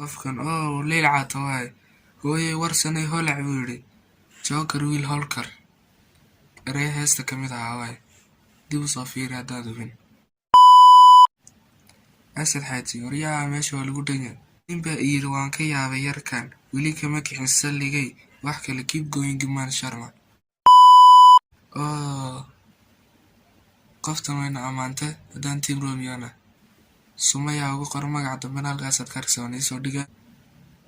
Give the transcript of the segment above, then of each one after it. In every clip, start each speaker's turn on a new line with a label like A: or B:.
A: qofkan oo leyl caato waay hooyey warsanay holac buu yidhi jookar wiil howlkar erey heesta ka mid ahaa waay dib u soo fiiri haddaad hubin asad xaaji waryaha meesha waa lagu dhanya ninbaa iyidhi waan ka yaabay yarkan weli kama kixin salligay wax kale keep going man sharma qoftan wayna ammaante haddaan tiim romiyona sumayaa ugu qor magaca dambena halkaasaad ka argsaban iisoo dhiga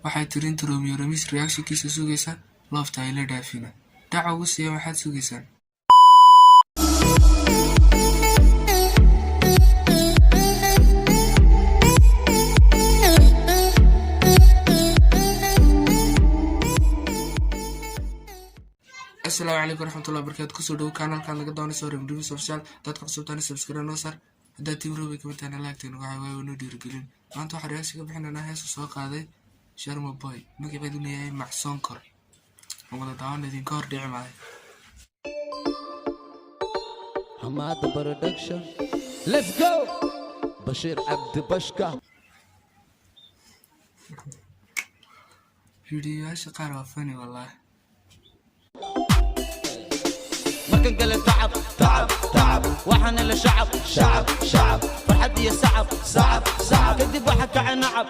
A: waxay tiri inta romiyo ramis reactionkiisa sugaysa loofta ay la dhaafina dhaca ugu siiya maxaad sugaysaan السلام عليكم ورحمة الله وبركاته كسر دو كانال كان لقى دوني صور ريفيوز اوفيشال دادك عصب تاني سبسكرايب نو صار هدا تيم روبي كمان انا لايكتين waxaa way uu dhiir gelin maanta waxa reaction ka bixinana hees soo qaaday Sharma Boy magaceedu yahay Maxson Kor wada daawan idin ka hor dhici maayo
B: Hamad Production let's go Bashir Abdi Bashka
A: فيديوهاش qaar waa funny wallahi
B: مركن قال تعب تعب تعب وحن اللي شعب شعب شعب فرحت يا صعب صعب صعب كذب وحكى عن نعب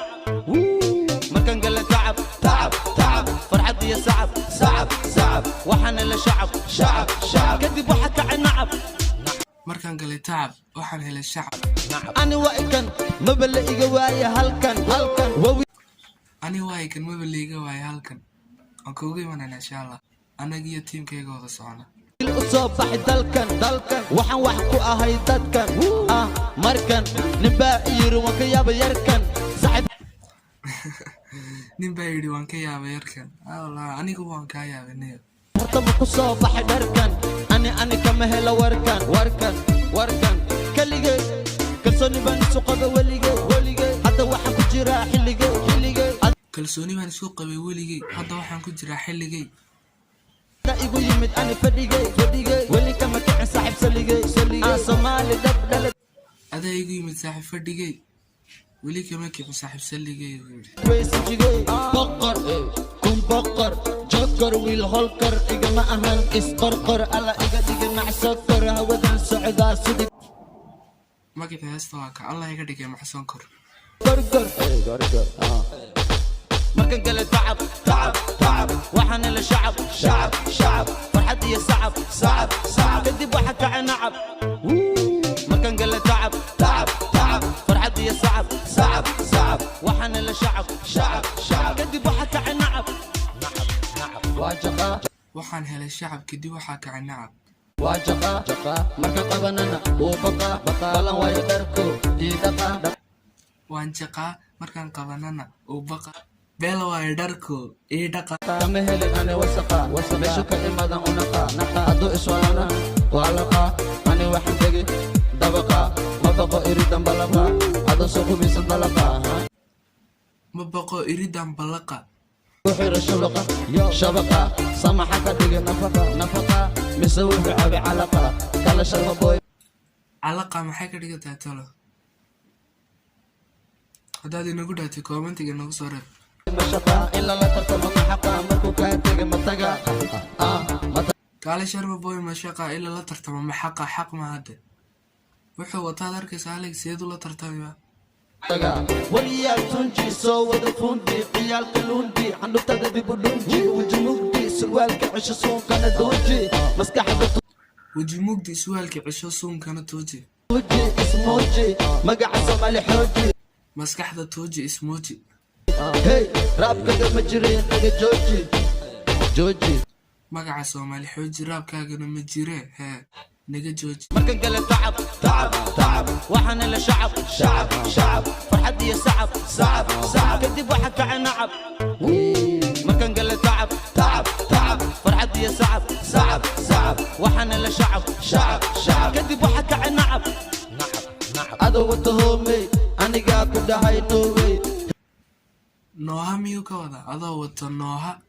B: مركن قال تعب تعب تعب فرحت يا صعب صعب صعب وحن اللي شعب شعب شعب كذب وحكى عن نعب
A: markaan galay tacab waxaan helay shacab
B: ani waakan ma bala'iga waaya halkan
A: ani waakan ma bala'iga waaya halkan aan kuugu imanayna insha Allah anaga iyo tiimkayga wada socona
B: soo baxay dalkan waxaan wax ku ahay dadkan markan ninbaa yiri waan ka yaabay yarkan saxib
A: ninbaa yiri waan ka yaabay yarkan Allah anigu waan ka yaabay
B: horta ma ku soo baxay dharkan ani kama helo warkan kaligay kalsooni baan isku qabay weligay hadda waxaan ku jiraa xilligay
A: kalsooni baan isku qabay weligay hadda waxaan ku jiraa xilligay
B: igu yimid ani fadhigay weli kama kicin saaxib saligay Soomaali dab
A: adaa igu yimid saaxib fadhigay weli kama kicin saaxib saligay
B: weysijigay boqor jookar wiil holkar igama ahan isqorqor alla iga dhigay macsokor hawadan socdaa sidii
A: magaca heesta waa ka Allah iga dhigay Maxson Kor
B: gorgor markan gale tacab waxaan la shacab farxad iyo sacab kadib waxa ka nacab markan gale tacab farxad iyo sacab waxaan la shacab kadib waxa ka nacab
A: waxaan helay shacab kadib waxa ka nacab
B: wajaqa marka qabanana oo baqa balan way darko diidaqa
A: waan jaqa markaan qabanana oo baqa bela waa dharko ee dhaqa
B: kama helin ani wasaqa meesha ka imadan unaqa adu iswaana walaqa ani waxaan tagi dabaqa ma baqo iridan balaqa adu soo kubisan balaqa
A: ma baqo iridan balaqa
B: وحير شبقة سمحة كدقى نفقة مسوي بعبي علقة كلا شرم بوي
A: علقة ما حكى دقى تاتلو هذا دي نقول داتي كومنتي نقول صورة
B: مشقة إلا لا ترتم محقة مركو كاتك متقى
A: كلا شرم بوي مشقة إلا لا ترتم محقة حق ما هذا وحو وطالرك سالك سيدو لا ترتم
B: وليا تنجي سو وذا فوندي قيال قلوندي عنو تدبي بلونجي وجموكدي سوالك عش صون كان دوجي
A: وجموكدي سوالك عش صون كان توجي
B: توجي اسموجي مقع صمالي حوجي
A: مسكحة توجي اسموجي
B: هي راب كده مجري كده جوجي
A: مقع صمالي حوجي راب كاقنا مجري ها نجا جوجي
B: مركن قال تعب وحن اللي شعب فرحت يا صعب كذب وحكى عن نعب مركن قال تعب فرحت يا صعب وحن اللي شعب كذب وحكى عن نعب هذا وتهمي انا قاعد بدهاي نوي
A: نوها ميو كودا هذا وتنوها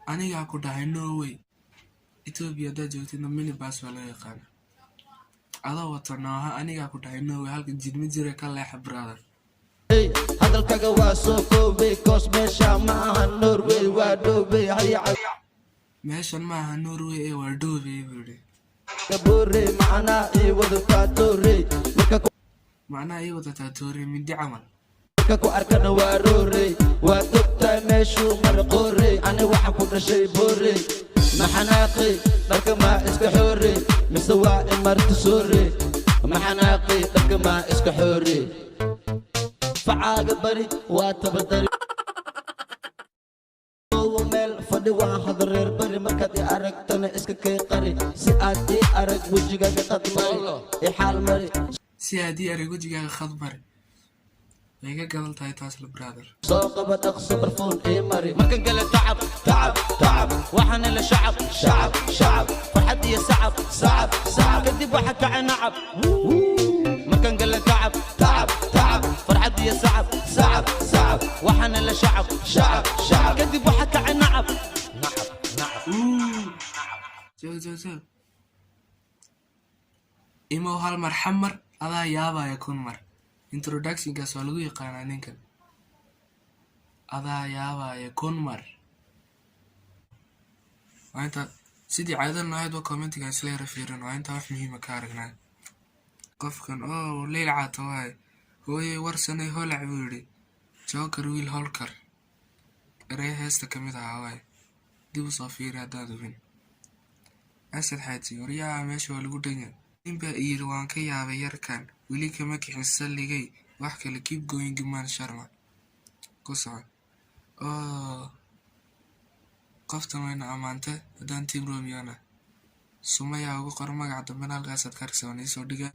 A: انا قاعد بدهاي نوي Ethiopia da joogtayna mini baas wala yaqaan ada watanaha aniga ku dhahay no halka jidmi jira ka leex brother
B: hadalka magacaga waa soo koobay koos meesha ma aha Norway waa Dubai haya
A: meeshan ma aha Norway ee waa Dubai buu yidhi
B: kabore macnaa ii wadataa toorey
A: macnaha ii wadataa toorey mindi camal
B: marka ku arkana waa roorey waa dogtaa meeshuu marqoorey ani waxa ku dhashay boorey maxanaaqi dharka maa iska xoorey mise waa imarti soorey maxanaaqi dharka maa iska xoorey facaaga bari waa tabadari meel fadhi waa hadreer bari markaad i aragtana iska kay qari si aad ii arag wejigaaga qad mari i xaal mari
A: si aad ii arag wejigaaga khad mari way ka gadan tahay taas la brother
B: soo qaba dhaqso barfoon ii mari markan gale tacab tacab tacab waxaana la shacab shacab shacab farxad iyo sacab sacab sacab kadib waxa kaca nacab markan gale tacab tacab tacab farxad iyo sacab sacab sacab waxaana la shacab shacab shacab kadib waxa kaca nacab nacab nacab
A: so imo hal mar xamar adaa yaabaya kun mar introductionkaas waa lagu yaqaanaa ninkan adaa yaabaya kun mar waa inta sidii caadada noocayd waa commentiga isla yara fiirin waa intaa wax muhiima ka aragnaa qofkan oo leyl caata waaye hooyey warsanay holac buu yidhi joker wiil holkar erey heesta ka mid ahaa waaye dib u soo fiiri haddaad hubin asad xaaji waryaha meesha waa lagu dhanya ninbaa iyiri waan ka yaabay yarkan weli kama kixin salligay wax kale keep going man sharma ku soco qoftan wayna ammaantay haddaan team romiyona sumayaa ugu qor magaca dambena halkaasaad ka arkaysa waan iisoo dhiga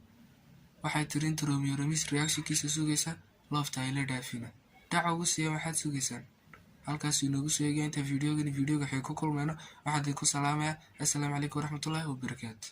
A: waxay tiri inta romiyo remis reactionkiisa sugaysa loofta ay la dhaafina dhaca ugu siiya waxaad sugaysaan halkaas inoogu soo eegaya inta videoga waxay ku kulmayno waxaan idinku salaamayaa assalaamu calaykum waraxmatullaahi wabarakaatu